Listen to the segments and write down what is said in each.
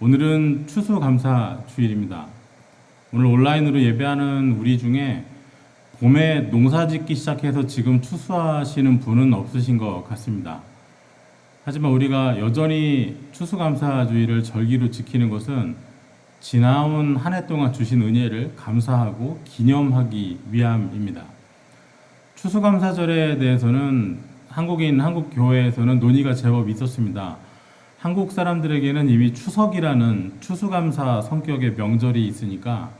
오늘은 추수감사 주일입니다. 오늘 온라인으로 예배하는 우리 중에 봄에 농사 짓기 시작해서 지금 추수하시는 분은 없으신 것 같습니다. 하지만 우리가 여전히 추수감사 주일을 절기로 지키는 것은 지나온 한 해 동안 주신 은혜를 감사하고 기념하기 위함입니다. 추수감사절에 대해서는 한국 교회에서는 논의가 제법 있었습니다. 한국 사람들에게는 이미 추석이라는 추수감사 성격의 명절이 있으니까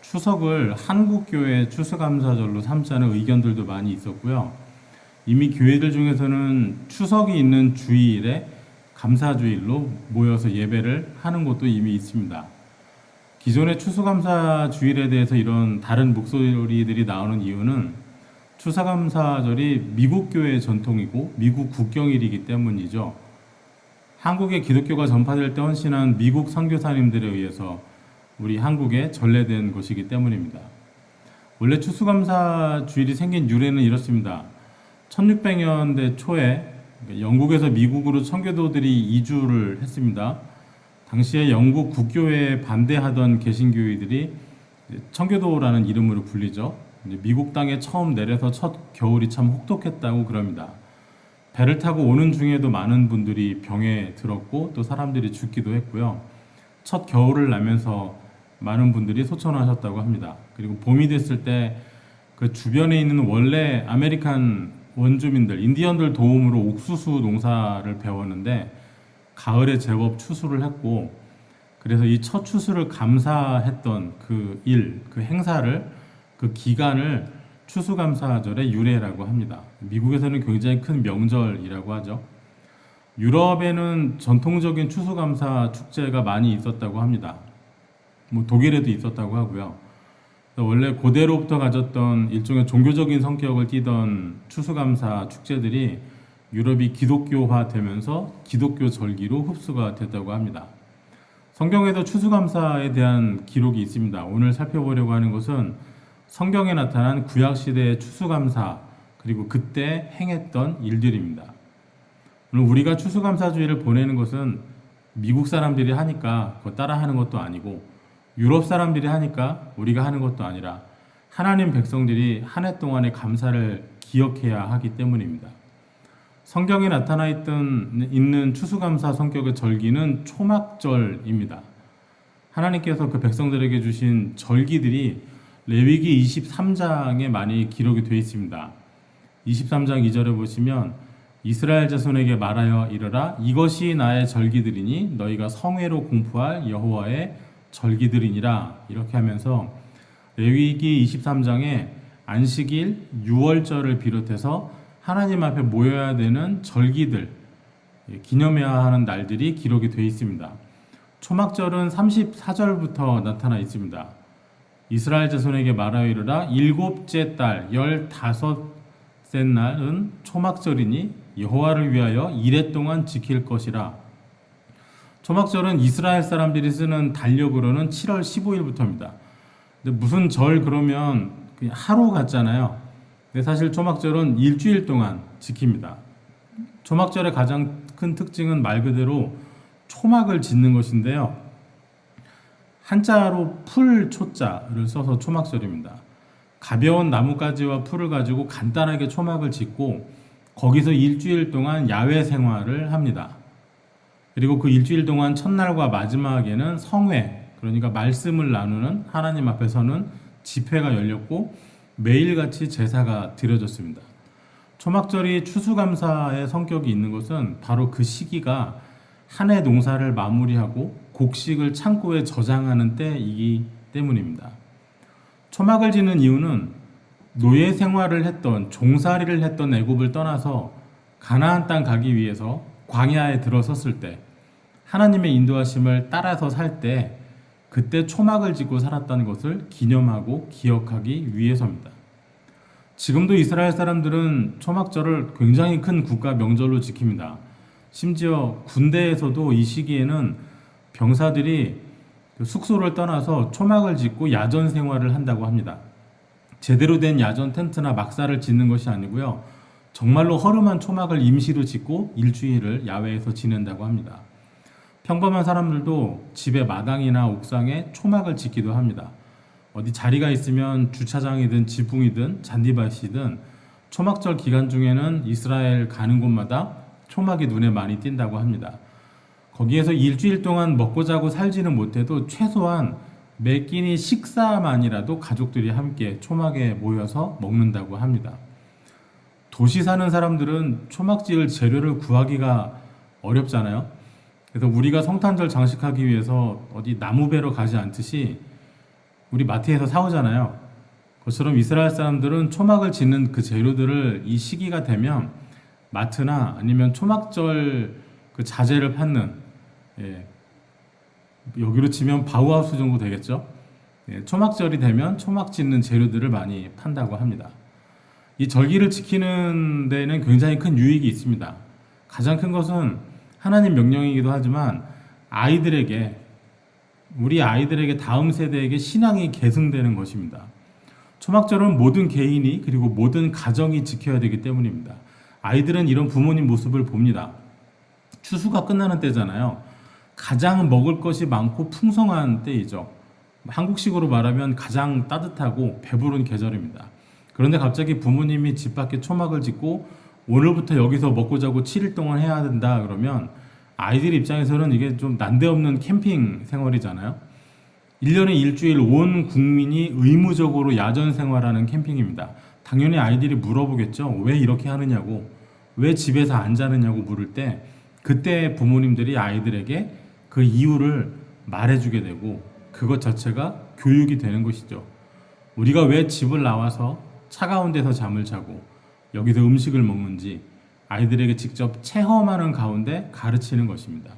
추석을 한국교회 추수감사절로 삼자는 의견들도 많이 있었고요. 이미 교회들 중에서는 추석이 있는 주일에 감사주일로 모여서 예배를 하는 곳도 이미 있습니다. 기존의 추수감사 주일에 대해서 이런 다른 목소리들이 나오는 이유는 추수감사절이 미국 교회의 전통이고 미국 국경일이기 때문이죠. 한국의 기독교가 전파될 때 헌신한 미국 선교사님들에 의해서 우리 한국에 전래된 것이기 때문입니다. 원래 추수감사 주일이 생긴 유래는 이렇습니다. 1600년대 초에 영국에서 미국으로 청교도들이 이주를 했습니다. 당시에 영국 국교회에 반대하던 개신교회들이 청교도라는 이름으로 불리죠. 미국 땅에 처음 내려서 첫 겨울이 참 혹독했다고 그럽니다. 배를 타고 오는 중에도 많은 분들이 병에 들었고 또 사람들이 죽기도 했고요. 첫 겨울을 나면서 많은 분들이 소천하셨다고 합니다. 그리고 봄이 됐을 때 그 주변에 있는 원래 아메리칸 원주민들, 인디언들 도움으로 옥수수 농사를 배웠는데 가을에 제법 추수를 했고 그래서 이 첫 추수를 감사했던 그 행사를, 그 기간을 추수감사절의 유래라고 합니다. 미국에서는 굉장히 큰 명절이라고 하죠. 유럽에는 전통적인 추수감사 축제가 많이 있었다고 합니다. 독일에도 있었다고 하고요. 원래 고대로부터 가졌던 일종의 종교적인 성격을 띠던 추수감사 축제들이 유럽이 기독교화 되면서 기독교 절기로 흡수가 됐다고 합니다. 성경에도 추수감사에 대한 기록이 있습니다. 오늘 살펴보려고 하는 것은 성경에 나타난 구약시대의 추수감사, 그리고 그때 행했던 일들입니다. 오늘 우리가 추수감사주의를 보내는 것은 미국 사람들이 하니까 그거 따라하는 것도 아니고 유럽 사람들이 하니까 우리가 하는 것도 아니라 하나님 백성들이 한 해 동안의 감사를 기억해야 하기 때문입니다. 성경에 나타나 있는 추수감사 성격의 절기는 초막절입니다. 하나님께서 그 백성들에게 주신 절기들이 레위기 23장에 많이 기록이 되어 있습니다. 23장 2절에 보시면 이스라엘 자손에게 말하여 이르라 이것이 나의 절기들이니 너희가 성회로 공포할 여호와의 절기들이니라 이렇게 하면서 레위기 23장에 안식일, 유월절을 비롯해서 하나님 앞에 모여야 되는 절기들, 기념해야 하는 날들이 기록이 되어 있습니다. 초막절은 34절부터 나타나 있습니다. 이스라엘 자손에게 말하여 이르라 일곱째 달 15셋 날은 초막절이니 여호와를 위하여 이레 동안 지킬 것이라. 초막절은 이스라엘 사람들이 쓰는 달력으로는 7월 15일부터입니다. 근데 무슨 절 그러면 그냥 하루 같잖아요. 근데 사실 초막절은 일주일 동안 지킵니다. 초막절의 가장 큰 특징은 말 그대로 초막을 짓는 것인데요. 한자로 풀 초자를 써서 초막절입니다. 가벼운 나뭇가지와 풀을 가지고 간단하게 초막을 짓고 거기서 일주일 동안 야외 생활을 합니다. 그리고 그 일주일 동안 첫날과 마지막에는 성회, 그러니까 말씀을 나누는 하나님 앞에 서는 집회가 열렸고 매일같이 제사가 드려졌습니다. 초막절이 추수감사의 성격이 있는 것은 바로 그 시기가 한 해 농사를 마무리하고 곡식을 창고에 저장하는 때이기 때문입니다. 초막을 짓는 이유는 노예 생활을 했던, 종살이를 했던 애굽을 떠나서 가나안 땅 가기 위해서 광야에 들어섰을 때 하나님의 인도하심을 따라서 살 때 그때 초막을 짓고 살았다는 것을 기념하고 기억하기 위해서입니다. 지금도 이스라엘 사람들은 초막절을 굉장히 큰 국가 명절로 지킵니다. 심지어 군대에서도 이 시기에는 병사들이 숙소를 떠나서 초막을 짓고 야전 생활을 한다고 합니다. 제대로 된 야전 텐트나 막사를 짓는 것이 아니고요. 정말로 허름한 초막을 임시로 짓고 일주일을 야외에서 지낸다고 합니다. 평범한 사람들도 집의 마당이나 옥상에 초막을 짓기도 합니다. 어디 자리가 있으면 주차장이든 지붕이든 잔디밭이든 초막절 기간 중에는 이스라엘 가는 곳마다 초막이 눈에 많이 띈다고 합니다. 거기에서 일주일 동안 먹고 자고 살지는 못해도 최소한 매 끼니 식사만이라도 가족들이 함께 초막에 모여서 먹는다고 합니다. 도시 사는 사람들은 초막 지을 재료를 구하기가 어렵잖아요. 그래서 우리가 성탄절 장식하기 위해서 어디 나무 베러 가지 않듯이 우리 마트에서 사오잖아요. 그것처럼 이스라엘 사람들은 초막을 짓는 그 재료들을 이 시기가 되면 마트나 아니면 초막절 그 자재를 파는, 예, 여기로 치면 바우하우스 정도 되겠죠. 예, 초막절이 되면 초막 짓는 재료들을 많이 판다고 합니다. 이 절기를 지키는 데는 굉장히 큰 유익이 있습니다. 가장 큰 것은 하나님 명령이기도 하지만 우리 아이들에게 다음 세대에게 신앙이 계승되는 것입니다. 초막절은 모든 개인이 그리고 모든 가정이 지켜야 되기 때문입니다. 아이들은 이런 부모님 모습을 봅니다. 추수가 끝나는 때잖아요. 가장 먹을 것이 많고 풍성한 때이죠. 한국식으로 말하면 가장 따뜻하고 배부른 계절입니다. 그런데 갑자기 부모님이 집 밖에 초막을 짓고 오늘부터 여기서 먹고 자고 7일 동안 해야 된다 그러면 아이들 입장에서는 이게 좀 난데없는 캠핑 생활이잖아요. 1년에 일주일 온 국민이 의무적으로 야전 생활하는 캠핑입니다. 당연히 아이들이 물어보겠죠. 왜 이렇게 하느냐고, 왜 집에서 안 자느냐고 물을 때 그때 부모님들이 아이들에게 그 이유를 말해주게 되고 그것 자체가 교육이 되는 것이죠. 우리가 왜 집을 나와서 차가운 데서 잠을 자고 여기서 음식을 먹는지 아이들에게 직접 체험하는 가운데 가르치는 것입니다.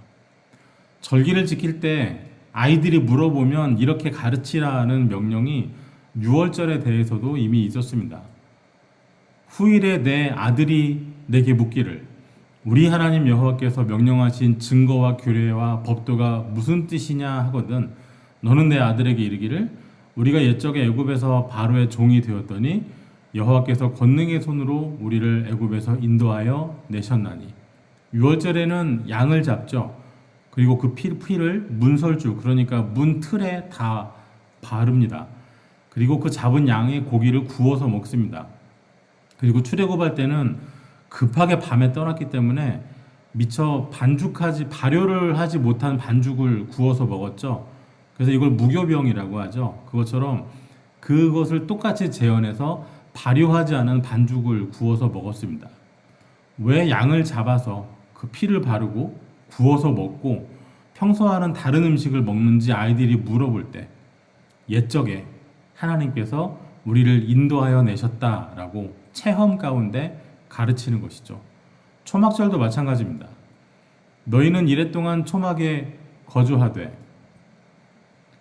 절기를 지킬 때 아이들이 물어보면 이렇게 가르치라는 명령이 유월절에 대해서도 이미 있었습니다. 후일에 내 아들이 내게 묻기를 우리 하나님 여호와께서 명령하신 증거와 규례와 법도가 무슨 뜻이냐 하거든 너는 내 아들에게 이르기를 우리가 옛적에 애굽에서 바로의 종이 되었더니 여호와께서 권능의 손으로 우리를 애굽에서 인도하여 내셨나니. 유월절에는 양을 잡죠. 그리고 그 피를 문설주, 그러니까 문 틀에 다 바릅니다. 그리고 그 잡은 양의 고기를 구워서 먹습니다. 그리고 출애굽할 때는 급하게 밤에 떠났기 때문에 미처 발효를 하지 못한 반죽을 구워서 먹었죠. 그래서 이걸 무교병이라고 하죠. 그것처럼 그것을 똑같이 재현해서 발효하지 않은 반죽을 구워서 먹었습니다. 왜 양을 잡아서 그 피를 바르고 구워서 먹고 평소와는 다른 음식을 먹는지 아이들이 물어볼 때 옛적에 하나님께서 우리를 인도하여 내셨다라고 체험 가운데 가르치는 것이죠. 초막절도 마찬가지입니다. 너희는 이랫동안 초막에 거주하되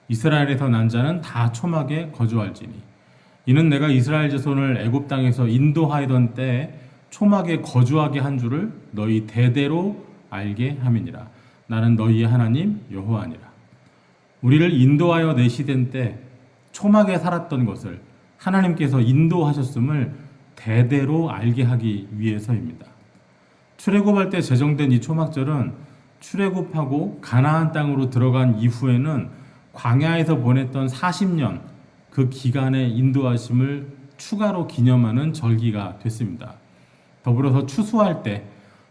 이스라엘에서 난 자는 다 초막에 거주할지니 이는 내가 이스라엘 자손을 애굽 땅에서 인도하던 때에 초막에 거주하게 한 줄을 너희 대대로 알게 함이니라. 나는 너희의 하나님 여호와니라. 우리를 인도하여 내시던 때 초막에 살았던 것을 하나님께서 인도하셨음을 대대로 알게 하기 위해서입니다. 출애굽할 때 제정된 이 초막절은 출애굽하고 가나안 땅으로 들어간 이후에는 광야에서 보냈던 40년 그 기간의 인도하심을 추가로 기념하는 절기가 됐습니다. 더불어서 추수할 때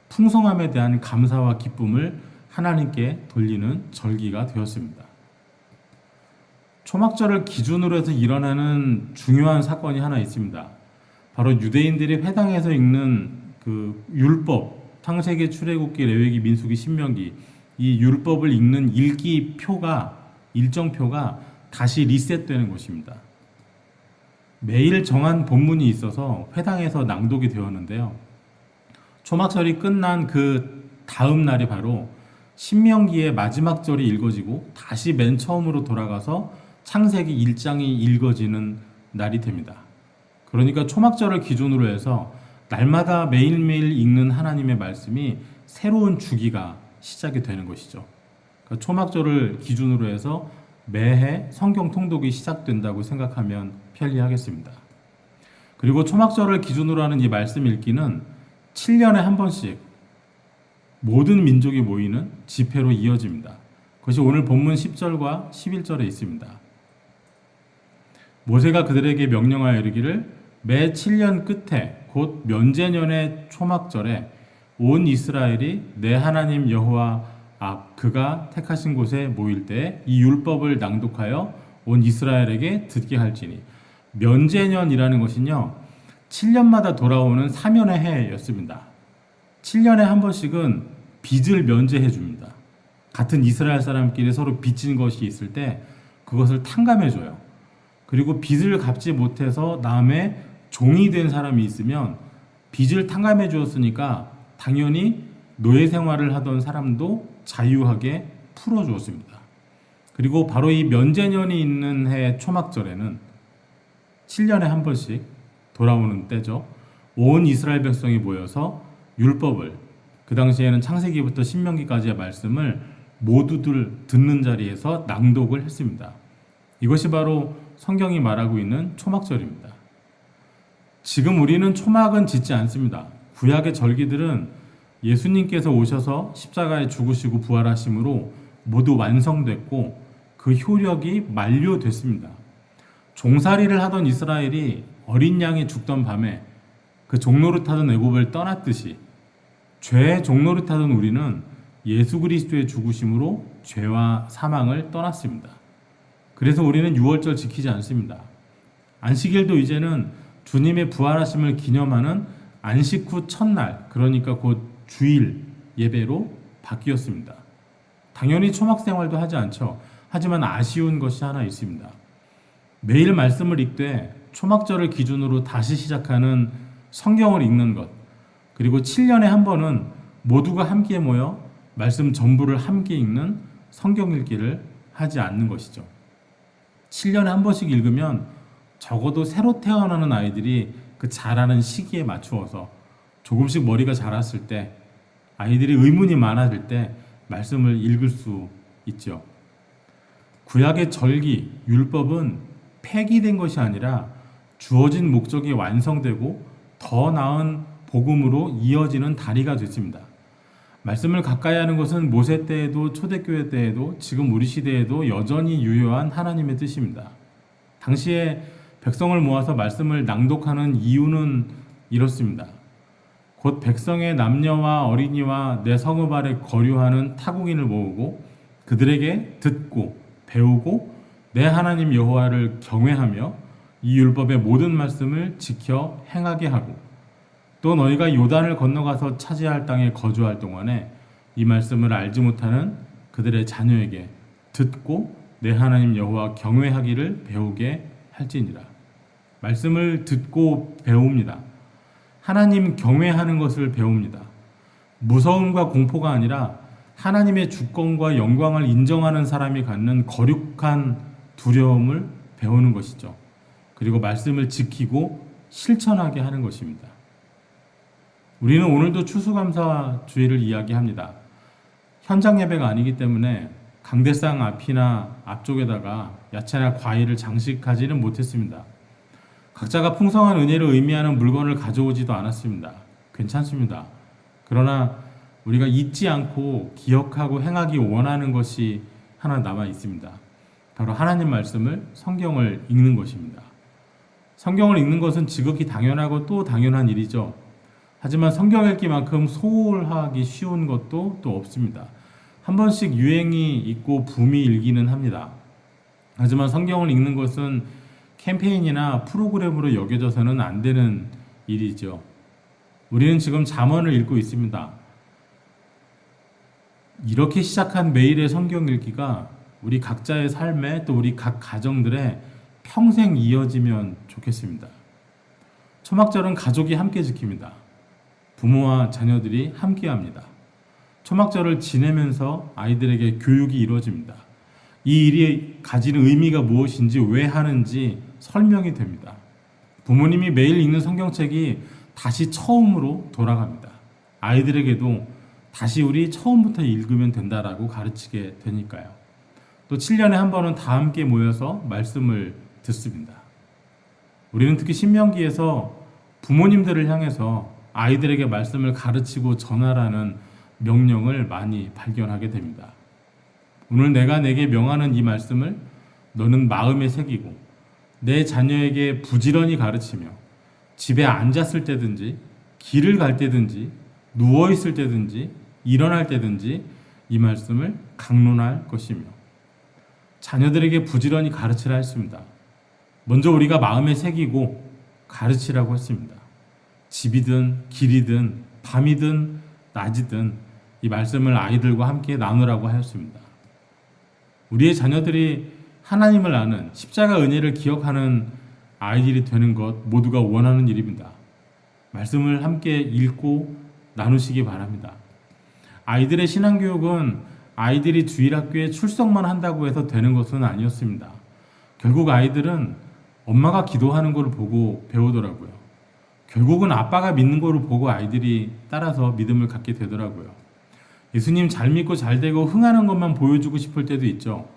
풍성함에 대한 감사와 기쁨을 하나님께 돌리는 절기가 되었습니다. 초막절을 기준으로 해서 일어나는 중요한 사건이 하나 있습니다. 바로 유대인들이 회당에서 읽는 그 율법, 창세기, 출애굽기, 레위기, 민수기, 신명기 이 율법을 읽는 일정표가 다시 리셋되는 것입니다. 매일 정한 본문이 있어서 회당에서 낭독이 되었는데요. 초막절이 끝난 그 다음 날이 바로 신명기의 마지막 절이 읽어지고 다시 맨 처음으로 돌아가서 창세기 1장이 읽어지는 날이 됩니다. 그러니까 초막절을 기준으로 해서 날마다 매일매일 읽는 하나님의 말씀이 새로운 주기가 시작이 되는 것이죠. 그러니까 초막절을 기준으로 해서 매해 성경 통독이 시작된다고 생각하면 편리하겠습니다. 그리고 초막절을 기준으로 하는 이 말씀 읽기는 7년에 한 번씩 모든 민족이 모이는 집회로 이어집니다. 그것이 오늘 본문 10절과 11절에 있습니다. 모세가 그들에게 명령하여 이르기를 매 7년 끝에 곧 면제년의 초막절에 온 이스라엘이 내 하나님 여호와 앞 그가 택하신 곳에 모일 때 이 율법을 낭독하여 온 이스라엘에게 듣게 할지니. 면제년이라는 것은요 7년마다 돌아오는 사면의 해였습니다. 7년에 한 번씩은 빚을 면제해 줍니다. 같은 이스라엘 사람끼리 서로 빚진 것이 있을 때 그것을 탕감해 줘요. 그리고 빚을 갚지 못해서 남의 종이 된 사람이 있으면 빚을 탕감해 주었으니까 당연히 노예 생활을 하던 사람도 자유하게 풀어 주었습니다. 그리고 바로 이 면제년이 있는 해 초막절에는 7년에 한 번씩 돌아오는 때죠. 온 이스라엘 백성이 모여서 율법을, 그 당시에는 창세기부터 신명기까지의 말씀을 모두들 듣는 자리에서 낭독을 했습니다. 이것이 바로 성경이 말하고 있는 초막절입니다. 지금 우리는 초막은 짓지 않습니다. 구약의 절기들은 예수님께서 오셔서 십자가에 죽으시고 부활하심으로 모두 완성됐고 그 효력이 만료됐습니다. 종살이를 하던 이스라엘이 어린 양이 죽던 밤에 그 종노릇하던 애굽을 떠났듯이 죄의 종노릇하던 우리는 예수 그리스도의 죽으심으로 죄와 사망을 떠났습니다. 그래서 우리는 유월절 지키지 않습니다. 안식일도 이제는 주님의 부활하심을 기념하는 안식 후 첫날, 그러니까 곧 주일 예배로 바뀌었습니다. 당연히 초막 생활도 하지 않죠. 하지만 아쉬운 것이 하나 있습니다. 매일 말씀을 읽되 초막절을 기준으로 다시 시작하는 성경을 읽는 것, 그리고 7년에 한 번은 모두가 함께 모여 말씀 전부를 함께 읽는 성경 읽기를 하지 않는 것이죠. 7년에 한 번씩 읽으면 적어도 새로 태어나는 아이들이 그 자라는 시기에 맞추어서 조금씩 머리가 자랐을 때, 아이들이 의문이 많아질 때 말씀을 읽을 수 있죠. 구약의 절기, 율법은 폐기된 것이 아니라 주어진 목적이 완성되고 더 나은 복음으로 이어지는 다리가 됐습니다. 말씀을 가까이 하는 것은 모세 때에도 초대교회 때에도 지금 우리 시대에도 여전히 유효한 하나님의 뜻입니다. 당시에 백성을 모아서 말씀을 낭독하는 이유는 이렇습니다. 곧 백성의 남녀와 어린이와 내 성읍 아래 거류하는 타국인을 모으고 그들에게 듣고 배우고 내 하나님 여호와를 경외하며 이 율법의 모든 말씀을 지켜 행하게 하고 또 너희가 요단을 건너가서 차지할 땅에 거주할 동안에 이 말씀을 알지 못하는 그들의 자녀에게 듣고 내 하나님 여호와 경외하기를 배우게 할지니라. 말씀을 듣고 배웁니다. 하나님 경외하는 것을 배웁니다. 무서움과 공포가 아니라 하나님의 주권과 영광을 인정하는 사람이 갖는 거룩한 두려움을 배우는 것이죠. 그리고 말씀을 지키고 실천하게 하는 것입니다. 우리는 오늘도 추수감사주일을 이야기합니다. 현장 예배가 아니기 때문에 강대상 앞이나 앞쪽에다가 야채나 과일을 장식하지는 못했습니다. 각자가 풍성한 은혜를 의미하는 물건을 가져오지도 않았습니다. 괜찮습니다. 그러나 우리가 잊지 않고 기억하고 행하기 원하는 것이 하나 남아 있습니다. 바로 하나님 말씀을, 성경을 읽는 것입니다. 성경을 읽는 것은 지극히 당연하고 또 당연한 일이죠. 하지만 성경 읽기만큼 소홀하기 쉬운 것도 또 없습니다. 한 번씩 유행이 있고 붐이 일기는 합니다. 하지만 성경을 읽는 것은 캠페인이나 프로그램으로 여겨져서는 안 되는 일이죠. 우리는 지금 잠언을 읽고 있습니다. 이렇게 시작한 매일의 성경 읽기가 우리 각자의 삶에 또 우리 각 가정들의 평생 이어지면 좋겠습니다. 초막절은 가족이 함께 지킵니다. 부모와 자녀들이 함께 합니다. 초막절을 지내면서 아이들에게 교육이 이루어집니다. 이 일이 가지는 의미가 무엇인지 왜 하는지 설명이 됩니다. 부모님이 매일 읽는 성경책이 다시 처음으로 돌아갑니다. 아이들에게도 다시 우리 처음부터 읽으면 된다라고 가르치게 되니까요. 또 7년에 한 번은 다 함께 모여서 말씀을 듣습니다. 우리는 특히 신명기에서 부모님들을 향해서 아이들에게 말씀을 가르치고 전하라는 명령을 많이 발견하게 됩니다. 오늘 내가 내게 명하는 이 말씀을 너는 마음에 새기고 내 자녀에게 부지런히 가르치며 집에 앉았을 때든지 길을 갈 때든지 누워있을 때든지 일어날 때든지 이 말씀을 강론할 것이며 자녀들에게 부지런히 가르치라 했습니다. 먼저 우리가 마음에 새기고 가르치라고 했습니다. 집이든 길이든 밤이든 낮이든 이 말씀을 아이들과 함께 나누라고 하였습니다. 우리의 자녀들이 하나님을 아는 십자가 은혜를 기억하는 아이들이 되는 것 모두가 원하는 일입니다. 말씀을 함께 읽고 나누시기 바랍니다. 아이들의 신앙교육은 아이들이 주일학교에 출석만 한다고 해서 되는 것은 아니었습니다. 결국 아이들은 엄마가 기도하는 것을 보고 배우더라고요. 결국은 아빠가 믿는 것을 보고 아이들이 따라서 믿음을 갖게 되더라고요. 예수님 잘 믿고 잘 되고 흥하는 것만 보여주고 싶을 때도 있죠.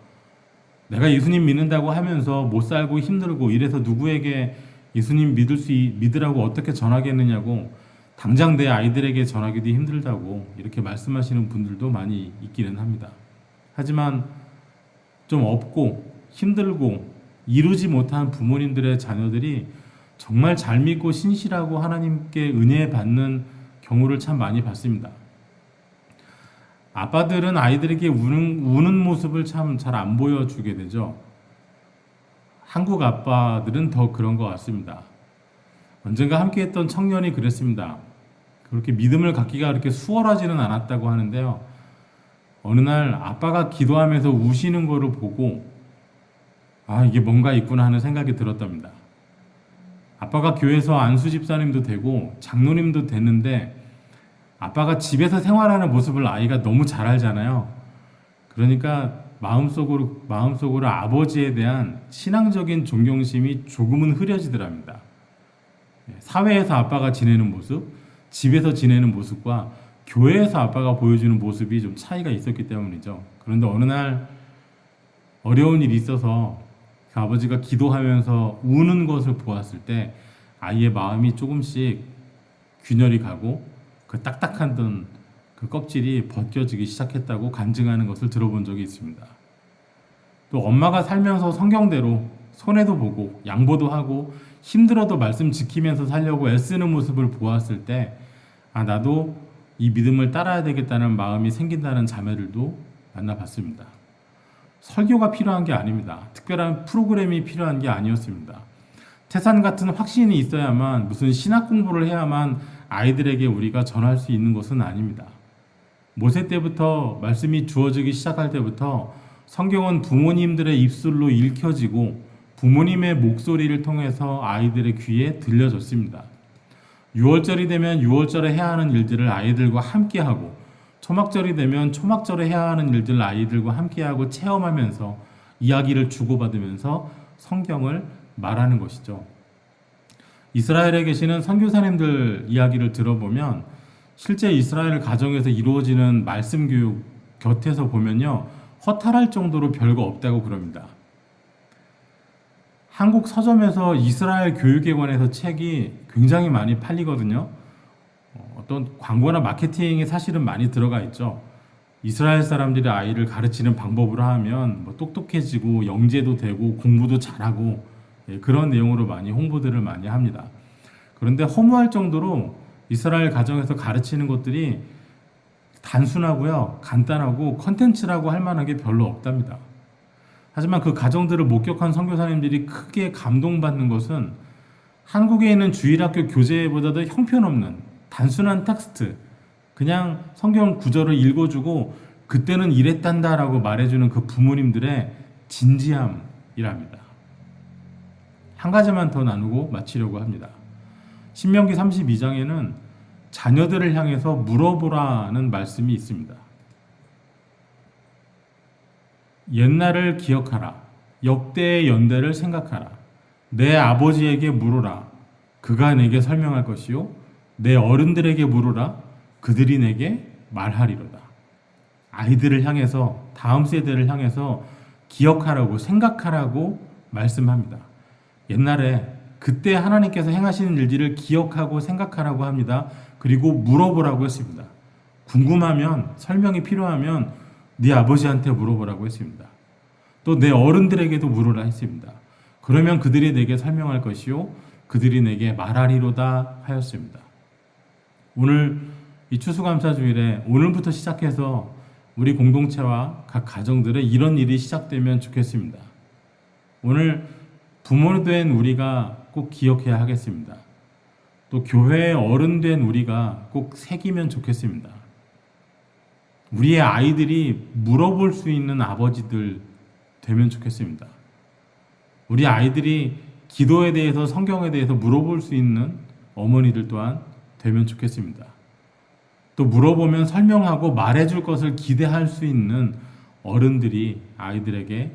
내가 예수님 믿는다고 하면서 못 살고 힘들고 이래서 누구에게 예수님 믿으라고 어떻게 전하겠느냐고 당장 내 아이들에게 전하기도 힘들다고 이렇게 말씀하시는 분들도 많이 있기는 합니다. 하지만 좀 없고 힘들고 이루지 못한 부모님들의 자녀들이 정말 잘 믿고 신실하고 하나님께 은혜 받는 경우를 참 많이 봤습니다. 아빠들은 아이들에게 우는 모습을 참 잘 안 보여주게 되죠. 한국 아빠들은 더 그런 것 같습니다. 언젠가 함께했던 청년이 그랬습니다. 그렇게 믿음을 갖기가 그렇게 수월하지는 않았다고 하는데요. 어느 날 아빠가 기도하면서 우시는 거를 보고 이게 뭔가 있구나 하는 생각이 들었답니다. 아빠가 교회에서 안수 집사님도 되고 장로님도 됐는데 아빠가 집에서 생활하는 모습을 아이가 너무 잘 알잖아요. 그러니까 마음속으로 아버지에 대한 신앙적인 존경심이 조금은 흐려지더랍니다. 사회에서 아빠가 지내는 모습, 집에서 지내는 모습과 교회에서 아빠가 보여주는 모습이 좀 차이가 있었기 때문이죠. 그런데 어느 날 어려운 일이 있어서 그 아버지가 기도하면서 우는 것을 보았을 때 아이의 마음이 조금씩 균열이 가고 그 딱딱한 그 껍질이 벗겨지기 시작했다고 간증하는 것을 들어본 적이 있습니다. 또 엄마가 살면서 성경대로 손해도 보고 양보도 하고 힘들어도 말씀 지키면서 살려고 애쓰는 모습을 보았을 때 나도 이 믿음을 따라야 되겠다는 마음이 생긴다는 자매들도 만나봤습니다. 설교가 필요한 게 아닙니다. 특별한 프로그램이 필요한 게 아니었습니다. 태산 같은 확신이 있어야만 무슨 신학 공부를 해야만 아이들에게 우리가 전할 수 있는 것은 아닙니다. 모세 때부터 말씀이 주어지기 시작할 때부터 성경은 부모님들의 입술로 읽혀지고 부모님의 목소리를 통해서 아이들의 귀에 들려졌습니다. 6월절이 되면 6월절에 해야 하는 일들을 아이들과 함께하고 초막절이 되면 초막절에 해야 하는 일들을 아이들과 함께하고 체험하면서 이야기를 주고받으면서 성경을 말하는 것이죠. 이스라엘에 계시는 선교사님들 이야기를 들어보면 실제 이스라엘 가정에서 이루어지는 말씀 교육 곁에서 보면요, 허탈할 정도로 별거 없다고 그럽니다. 한국 서점에서 이스라엘 교육에 관해서 책이 굉장히 많이 팔리거든요. 어떤 광고나 마케팅이 사실은 많이 들어가 있죠. 이스라엘 사람들이 아이를 가르치는 방법으로 하면 똑똑해지고 영재도 되고 공부도 잘하고 그런 내용으로 많이 홍보들을 많이 합니다. 그런데 허무할 정도로 이스라엘 가정에서 가르치는 것들이 단순하고요, 간단하고 컨텐츠라고 할 만한 게 별로 없답니다. 하지만 그 가정들을 목격한 선교사님들이 크게 감동받는 것은 한국에 있는 주일학교 교재보다도 형편없는 단순한 텍스트, 그냥 성경 구절을 읽어주고 그때는 이랬단다라고 말해주는 그 부모님들의 진지함이랍니다. 한 가지만 더 나누고 마치려고 합니다. 신명기 32장에는 자녀들을 향해서 물어보라는 말씀이 있습니다. 옛날을 기억하라. 역대의 연대를 생각하라. 내 아버지에게 물으라. 그가 내게 설명할 것이요. 내 어른들에게 물으라. 그들이 내게 말하리로다. 아이들을 향해서, 다음 세대를 향해서 기억하라고, 생각하라고 말씀합니다. 옛날에 그때 하나님께서 행하시는 일들을 기억하고 생각하라고 합니다. 그리고 물어보라고 했습니다. 궁금하면, 설명이 필요하면 네 아버지한테 물어보라고 했습니다. 또 내 어른들에게도 물으라 했습니다. 그러면 그들이 내게 설명할 것이요 그들이 내게 말하리로다 하였습니다. 오늘 이 추수감사주일에 오늘부터 시작해서 우리 공동체와 각 가정들에 이런 일이 시작되면 좋겠습니다. 오늘 부모 된 우리가 꼭 기억해야 하겠습니다. 또 교회의 어른 된 우리가 꼭 새기면 좋겠습니다. 우리의 아이들이 물어볼 수 있는 아버지들 되면 좋겠습니다. 우리 아이들이 기도에 대해서, 성경에 대해서 물어볼 수 있는 어머니들 또한 되면 좋겠습니다. 또 물어보면 설명하고 말해줄 것을 기대할 수 있는 어른들이 아이들에게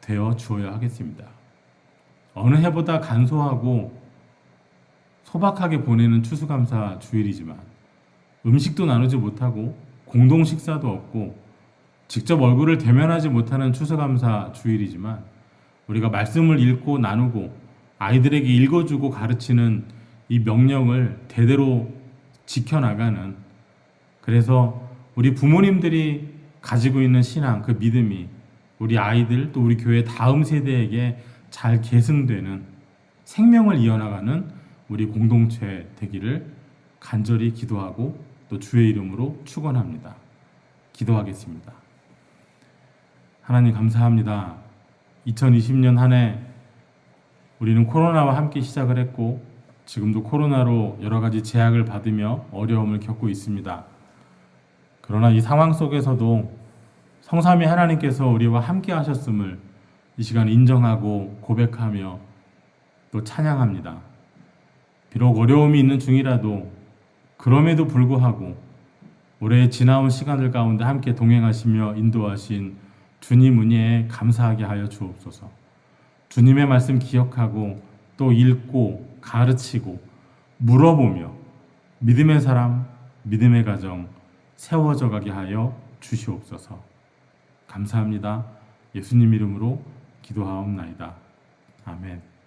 되어 주어야 하겠습니다. 어느 해보다 간소하고 소박하게 보내는 추수감사 주일이지만 음식도 나누지 못하고 공동 식사도 없고 직접 얼굴을 대면하지 못하는 추수감사 주일이지만 우리가 말씀을 읽고 나누고 아이들에게 읽어주고 가르치는 이 명령을 대대로 지켜나가는, 그래서 우리 부모님들이 가지고 있는 신앙, 그 믿음이 우리 아이들 또 우리 교회 다음 세대에게 잘 계승되는, 생명을 이어나가는 우리 공동체 되기를 간절히 기도하고 또 주의 이름으로 축원합니다. 기도하겠습니다. 하나님 감사합니다. 2020년 한 해 우리는 코로나와 함께 시작을 했고 지금도 코로나로 여러 가지 제약을 받으며 어려움을 겪고 있습니다. 그러나 이 상황 속에서도 성삼위 하나님께서 우리와 함께 하셨음을 이 시간 인정하고 고백하며 또 찬양합니다. 비록 어려움이 있는 중이라도 그럼에도 불구하고 올해 지나온 시간들 가운데 함께 동행하시며 인도하신 주님 은혜에 감사하게 하여 주옵소서. 주님의 말씀 기억하고 또 읽고 가르치고 물어보며 믿음의 사람, 믿음의 가정 세워져 가게 하여 주시옵소서. 감사합니다. 예수님 이름으로 기도하옵나이다. 아멘.